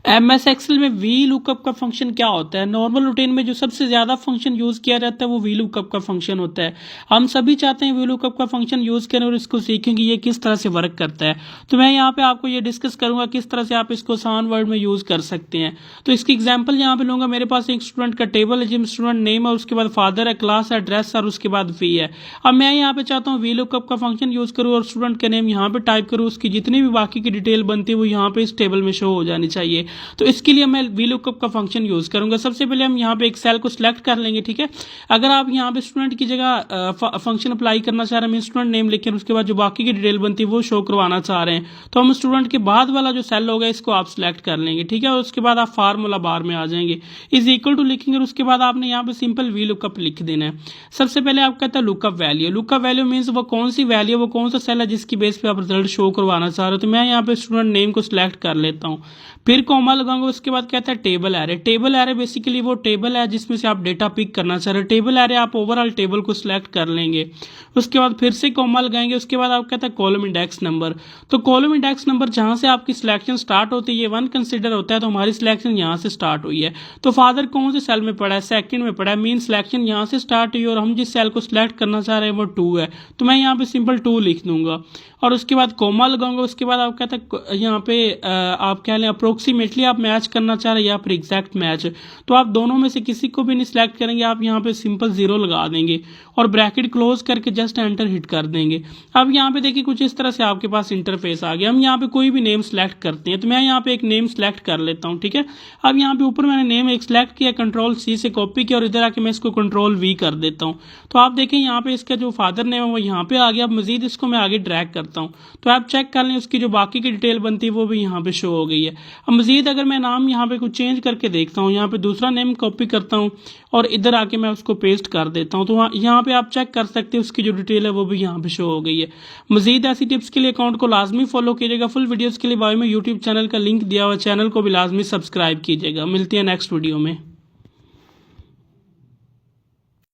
MS Excel में V lookup का function क्या होता है? नॉर्मल रूटीन में जो सबसे ज़्यादा फंक्शन यूज़ किया जाता है वो वी लुकअप का फंक्शन होता है। हम सभी चाहते हैं वी लुकअप का फंक्शन यूज़ करें और इसको सीखें कि ये किस तरह से वर्क करता है। तो मैं यहाँ पे आपको ये डिस्कस करूँगा किस तरह से आप इसको आसान वर्ड में यूज़ कर सकते हैं। तो इसकी एग्जाम्पल यहाँ पे लूँगा। मेरे पास एक स्टूडेंट का टेबल है जिसमें स्टूडेंट नेम है, उसके बाद फादर है, क्लास है, एड्रेस और उसके बाद फी है। अब मैं यहाँ पे चाहता हूँ वी लुकअप का फंक्शन यूज़ करूँ और स्टूडेंट का नेम यहाँ पे टाइप करूँ, उसकी जितनी भी बाकी की डिटेल बनती है वो यहाँ पे इस टेबल में शो हो जानी चाहिए। तो इसके लिए मैं वी लुकअप का फंक्शन यूज़ करूंगा। सबसे पहले हम यहाँ पे एक सेल को सिलेक्ट कर लेंगे, ठीक है। अगर आप यहाँ पे स्टूडेंट की जगह फंक्शन अप्लाई करना चाह रहे हैं, स्टूडेंट नेम लिखें, उसके बाद जो बाकी की डिटेल बनती है वो शो करवाना चाह रहे हैं, तो हम स्टूडेंट के बाद वाला जो सेल होगा इसको आप सिलेक्ट कर लेंगे, ठीक है। और उसके बाद आप फार्मूला बार में आ जाएंगे, इज इक्वल टू लिखेंगे और उसके बाद आपने यहाँ पे सिंपल वी लुकअप लिख देना है। सबसे पहले आप कहता है lookup value. Lookup value means वो कौन सी वैल्यू, वो कौन सा सेल है जिसकी बेस पे आप रिजल्ट शो करवाना चाह रहे हो। तो मैं यहाँ पे स्टूडेंट नेम को सिलेक्ट कर लेता हूँ, फिर कॉमा लगाऊंगा। उसके बाद कहता है table array. Table array basically वो टेबल है जिसमें से आप डेटा पिक करना चाह रहे हो। टेबल एरे आप ओवरऑल टेबल को सिलेक्ट कर लेंगे, उसके बाद फिर से कॉमा लगाएंगे। उसके बाद आप कहता है कॉलम इंडेक्स नंबर। तो कॉलम इंडेक्स नंबर जहां से आपकी सिलेक्शन स्टार्ट होती है ये 1 कंसिडर होता है, तो हमारी सिलेक्शन यहाँ से स्टार्ट हुई है। तो फादर कौन से सेल में पड़ा है? सेकंड में पड़ा है, मीन सिलेक्शन यहाँ से स्टार्ट हुई और हम जिस सेल को सिलेक्ट करना चाह रहे हैं वो 2 है, तो मैं यहाँ पे सिंपल 2 लिख दूंगा और उसके बाद कॉमा लगाऊंगा। उसके बाद आप कहते हैं यहाँ पे आप कह लें अप्रोक्सीमेटली आप मैच करना चाह रहे हैं या फिर एग्जैक्ट मैच, तो आप दोनों में से किसी को भी नहीं सिलेक्ट करेंगे, आप यहाँ पे सिंपल 0 लगा देंगे और ब्रैकेट क्लोज करके जस्ट एंटर हिट कर देंगे। अब यहाँ पे देखिए कुछ इस तरह से आपके पास इंटरफेस आ गया। हम यहाँ पे कोई भी नेम सेलेक्ट करते हैं, तो मैं यहाँ पे एक नेम सेलेक्ट कर लेता हूँ, ठीक है। अब यहाँ पे ऊपर मैंने नेम एक सेलेक्ट किया, कंट्रोल सी से कॉपी किया और इधर आके मैं इसको कंट्रोल वी कर देता हूँ। तो आप देखें यहाँ पे इसका जो फादर नेम है वो यहाँ पे आ गया। अब मजीद इसको मैं आगे ड्रैग करता हूँ तो आप चेक कर लें उसकी जो बाकी की डिटेल बनती है वो भी यहाँ पे शो हो गई है। अब मजीद अगर मैं नाम यहाँ पे कुछ चेंज करके देखता हूँ, यहाँ पे दूसरा नेम कॉपी करता हूँ और इधर आके मैं उसको पेस्ट कर देता हूँ, तो यहाँ पे आप चेक कर सकते हैं उसकी जो डिटेल है वो भी यहाँ पे शो हो गई है। मजीद ऐसी टिप्स के लिए अकाउंट को लाजमी फॉलो कीजिएगा। फुल वीडियोज़ के लिए बायो में यूट्यूब चैनल का लिंक दिया हुआ, चैनल को भी लाजमी सब्सक्राइब कीजिएगा। मिलती है नेक्स्ट वीडियो में।